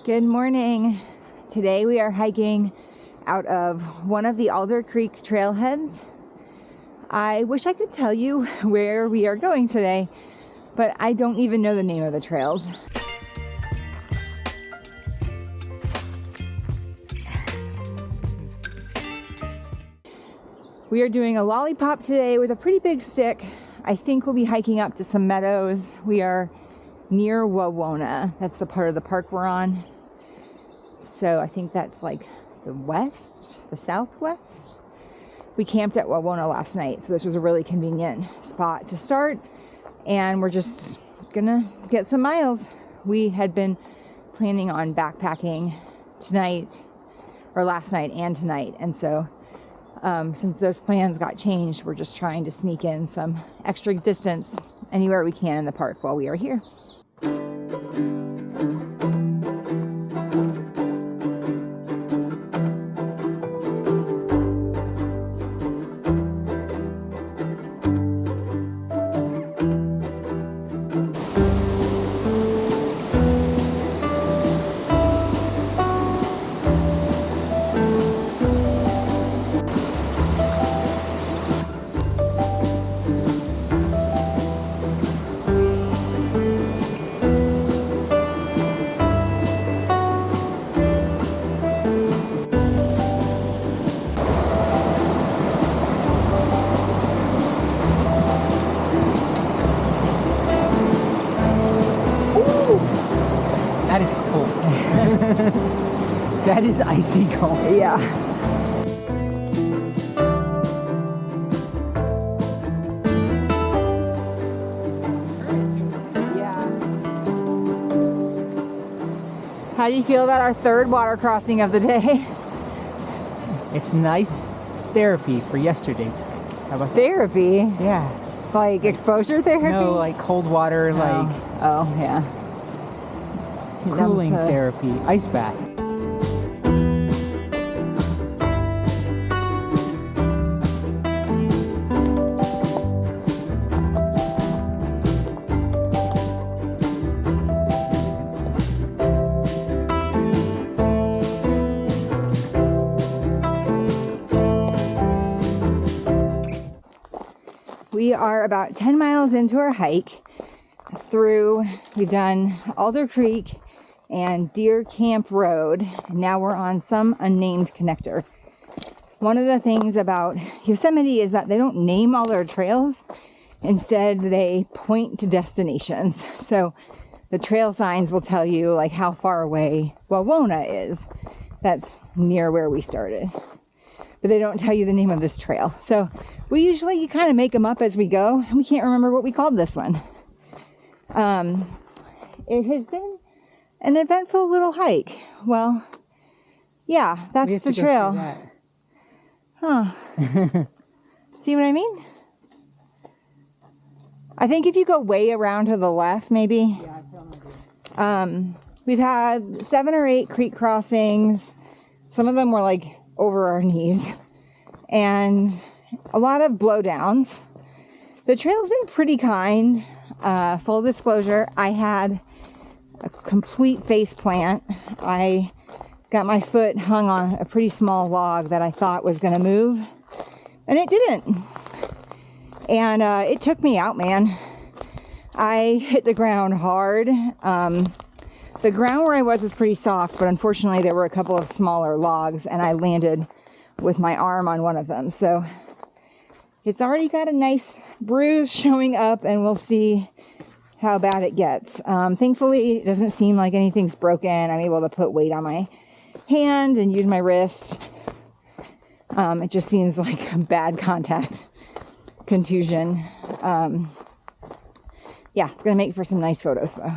Good morning. Today we are hiking out of one of the Alder Creek trailheads. I wish I could tell you where we are going today, but I don't even know the name of the trails. We are doing a lollipop today with a pretty big stick. I think we'll be hiking up to some meadows. We are near Wawona. That's the part of the park we're on. So I think that's like the southwest. We camped at Wawona last night, so this was a really convenient spot to start. And we're just gonna get some miles. We had been planning on backpacking tonight, or last night and tonight. And so since those plans got changed, we're just trying to sneak in some extra distance anywhere we can in the park while we are here. That is cold. That is icy cold. Yeah. Yeah. How do you feel about our third water crossing of the day? It's nice therapy for yesterday's hike. How about that? Therapy? Yeah. Like exposure therapy? No, like cold water, like Oh, yeah. cooling Numbs the- therapy, ice bath. We are about 10 miles into our hike we've done Alder Creek and Deer Camp Road, and now we're on some unnamed connector. One of the things about Yosemite is that they don't name all their trails. Instead, they point to destinations. So the trail signs will tell you like how far away Wawona is. That's near where we started. But they don't tell you the name of this trail. So we usually kind of make them up as we go, and we can't remember what we called this one. It has been an eventful little hike. Well, yeah, that's the trail. Huh. See what I mean? I think if you go way around to the left, maybe. Yeah, I feel my idea. We've had 7 or 8 creek crossings. Some of them were like over our knees. And a lot of blowdowns. The trail's been pretty kind. Full disclosure, I had a complete face plant. I got my foot hung on a pretty small log that I thought was going to move, and it didn't. And it took me out, man. I hit the ground hard. The ground where I was pretty soft, but unfortunately there were a couple of smaller logs, and I landed with my arm on one of them. So it's already got a nice bruise showing up, and we'll see how bad it gets. Thankfully, it doesn't seem like anything's broken. I'm able to put weight on my hand and use my wrist. It just seems like a bad contact contusion. Yeah, it's going to make for some nice photos, though.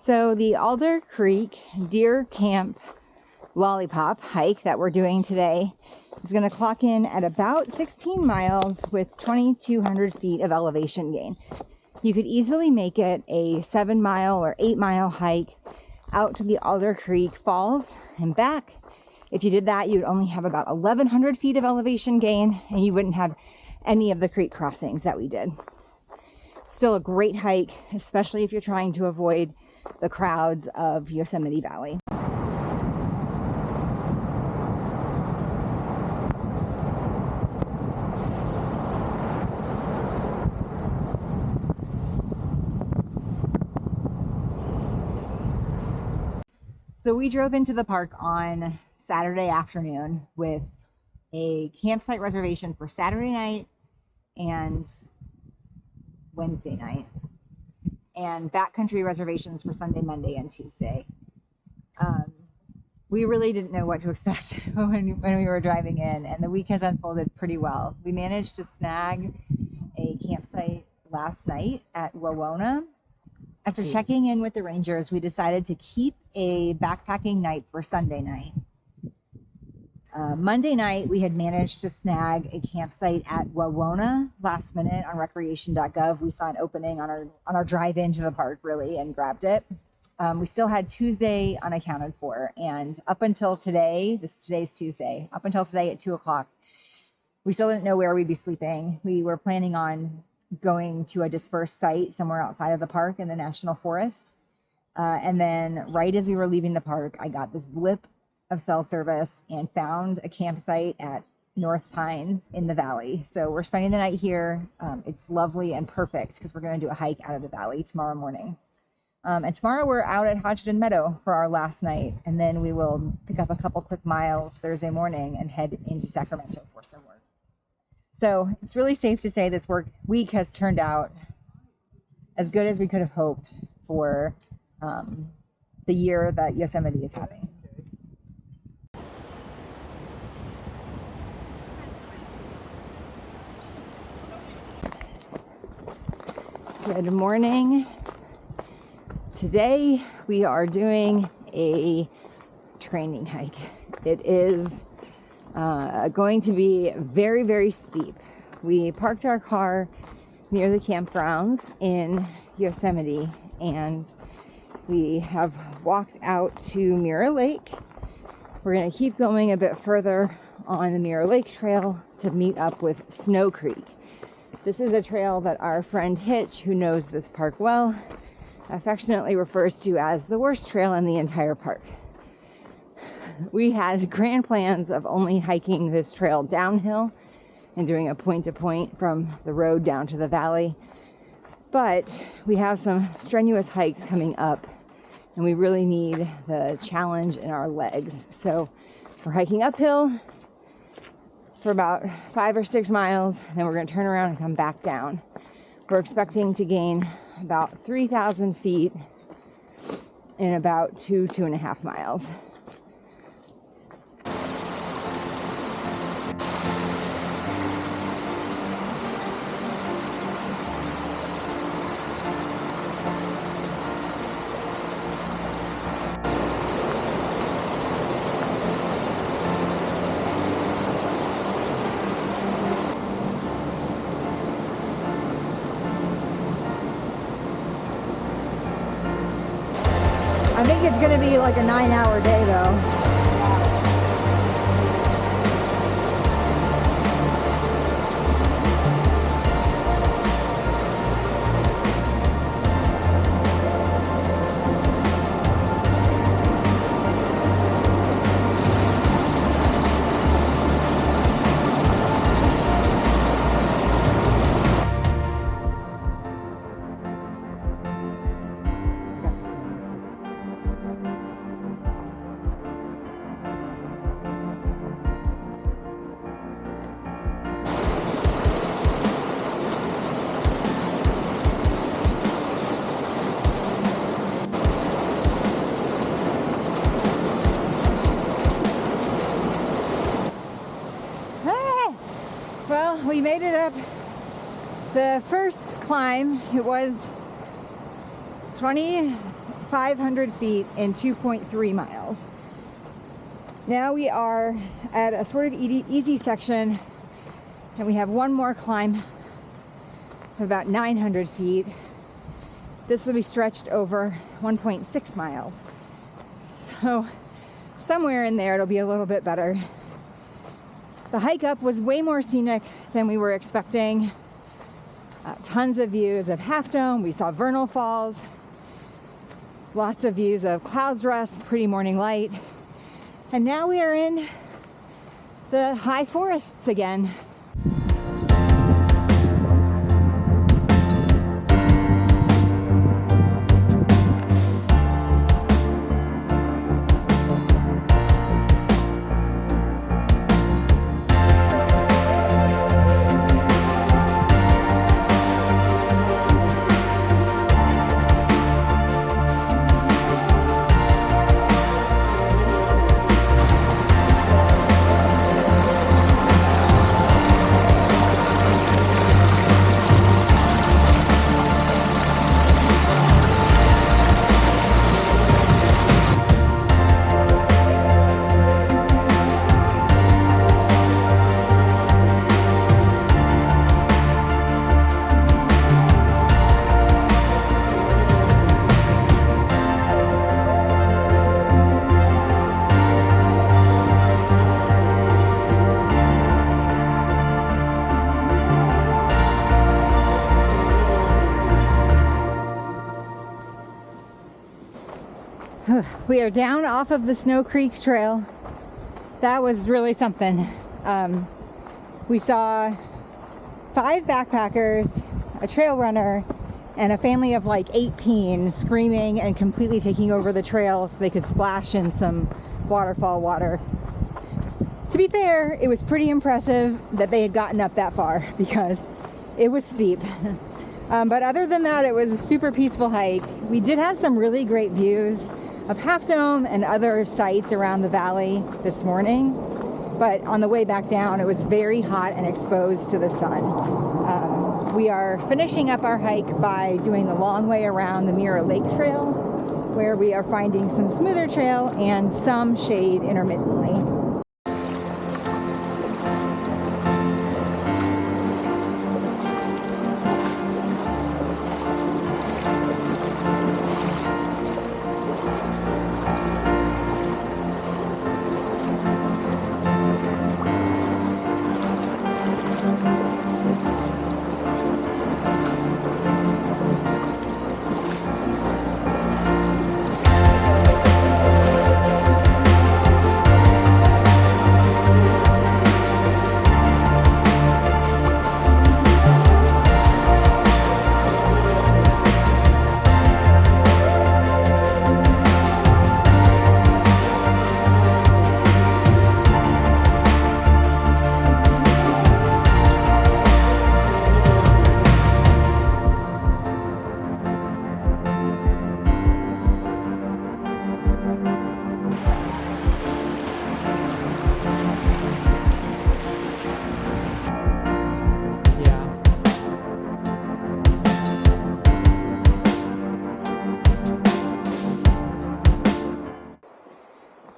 So the Alder Creek Deer Camp Lollipop hike that we're doing today is going to clock in at about 16 miles with 2,200 feet of elevation gain. You could easily make it a 7-mile or 8-mile hike out to the Alder Creek Falls and back. If you did that, you'd only have about 1,100 feet of elevation gain, and you wouldn't have any of the creek crossings that we did. Still a great hike, especially if you're trying to avoid the crowds of Yosemite Valley. So we drove into the park on Saturday afternoon with a campsite reservation for Saturday night and Wednesday night, and backcountry reservations for Sunday, Monday, and Tuesday. We really didn't know what to expect when we were driving in, and the week has unfolded pretty well. We managed to snag a campsite last night at Wawona. After checking in with the rangers, we decided to keep a backpacking night for Sunday night. Monday night, we had managed to snag a campsite at Wawona last minute on recreation.gov. We saw an opening on our drive into the park, really, and grabbed it. We still had Tuesday unaccounted for, and up until today, today's Tuesday, up until today at 2 o'clock, we still didn't know where we'd be sleeping. We were planning on going to a dispersed site somewhere outside of the park in the national forest. And then right as we were leaving the park, I got this blip of cell service and found a campsite at North Pines in the valley. So we're spending the night here. It's lovely and perfect because we're going to do a hike out of the valley tomorrow morning. And tomorrow we're out at Hodgdon Meadow for our last night. And then we will pick up a couple quick miles Thursday morning and head into Sacramento for some work. So it's really safe to say this week has turned out as good as we could have hoped for the year that Yosemite is having. Good morning. Today we are doing a training hike. It is going to be very, very steep. We parked our car near the campgrounds in Yosemite, and we have walked out to Mirror Lake. We're going to keep going a bit further on the Mirror Lake Trail to meet up with Snow Creek. This is a trail that our friend Hitch, who knows this park well, affectionately refers to as the worst trail in the entire park. We had grand plans of only hiking this trail downhill and doing a point-to-point from the road down to the valley. But we have some strenuous hikes coming up, and we really need the challenge in our legs. So we're hiking uphill for about 5 or 6 miles, and then we're going to turn around and come back down. We're expecting to gain about 3,000 feet in about 2.5 miles. I think it's going to be like a 9-hour day though. Well, we made it up the first climb. It was 500 feet in 2.3 miles. Now we are at a sort of easy section, and we have one more climb of about 900 feet. This will be stretched over 1.6 miles. So somewhere in there it'll be a little bit better. The hike up was way more scenic than we were expecting. Tons of views of Half Dome. We saw Vernal Falls. Lots of views of Clouds Rest, pretty morning light. And now we are in the high forests again. We are down off of the Snow Creek Trail. That was really something. We saw 5 backpackers, a trail runner, and a family of like 18 screaming and completely taking over the trail so they could splash in some waterfall water. To be fair, it was pretty impressive that they had gotten up that far because it was steep. But other than that, it was a super peaceful hike. We did have some really great views of Half Dome and other sites around the valley this morning. But on the way back down, it was very hot and exposed to the sun. We are finishing up our hike by doing the long way around the Mirror Lake Trail, where we are finding some smoother trail and some shade intermittently.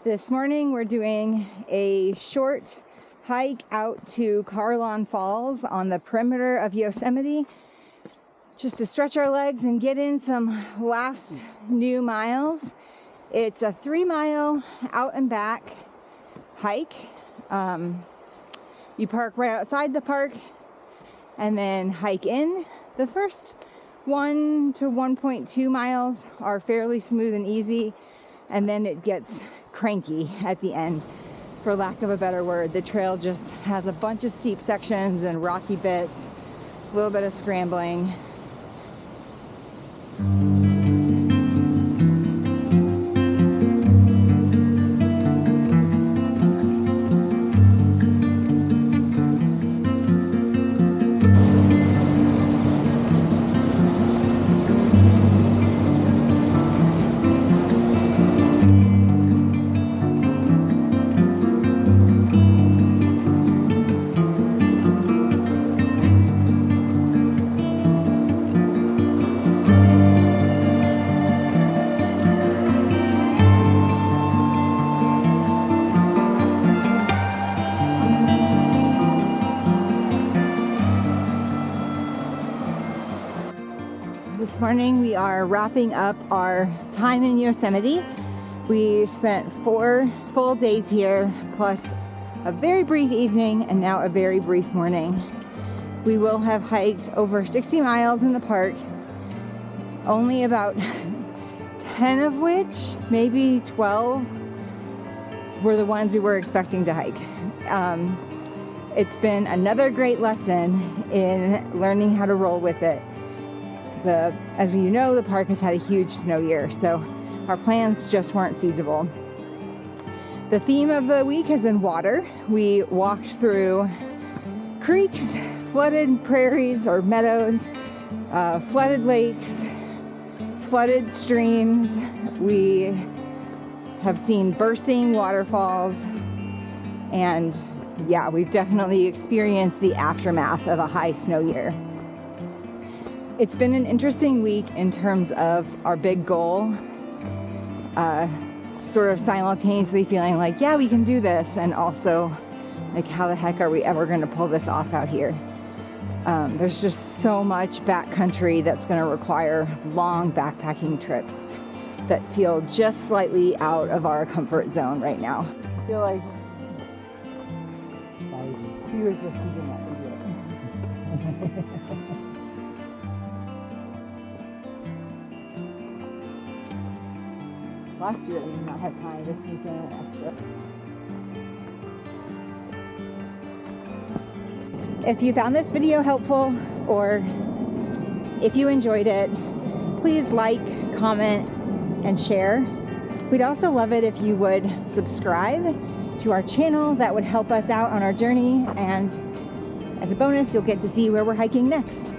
This morning we're doing a short hike out to Carlon Falls on the perimeter of Yosemite, just to stretch our legs and get in some last new miles. It's a 3-mile out and back hike. You park right outside the park and then hike in. The first 1 to 1.2 miles are fairly smooth and easy, and then it gets cranky at the end, for lack of a better word. The trail just has a bunch of steep sections and rocky bits, a little bit of scrambling. This morning we are wrapping up our time in Yosemite. We spent 4 full days here, plus a very brief evening and now a very brief morning. We will have hiked over 60 miles in the park, only about 10 of which, maybe 12, were the ones we were expecting to hike. It's been another great lesson in learning how to roll with it. As you know, the park has had a huge snow year, so our plans just weren't feasible. The theme of the week has been water. We walked through creeks, flooded prairies or meadows, flooded lakes, flooded streams. We have seen bursting waterfalls, and yeah, we've definitely experienced the aftermath of a high snow year. It's been an interesting week in terms of our big goal, sort of simultaneously feeling like, yeah, we can do this, and also like, how the heck are we ever going to pull this off out here? There's just so much backcountry that's going to require long backpacking trips that feel just slightly out of our comfort zone right now. I feel like he was just teaching that to do it. Last year, we did not have time to sneak in an extra. If you found this video helpful, or if you enjoyed it, please like, comment, and share. We'd also love it if you would subscribe to our channel. That would help us out on our journey, and as a bonus, you'll get to see where we're hiking next.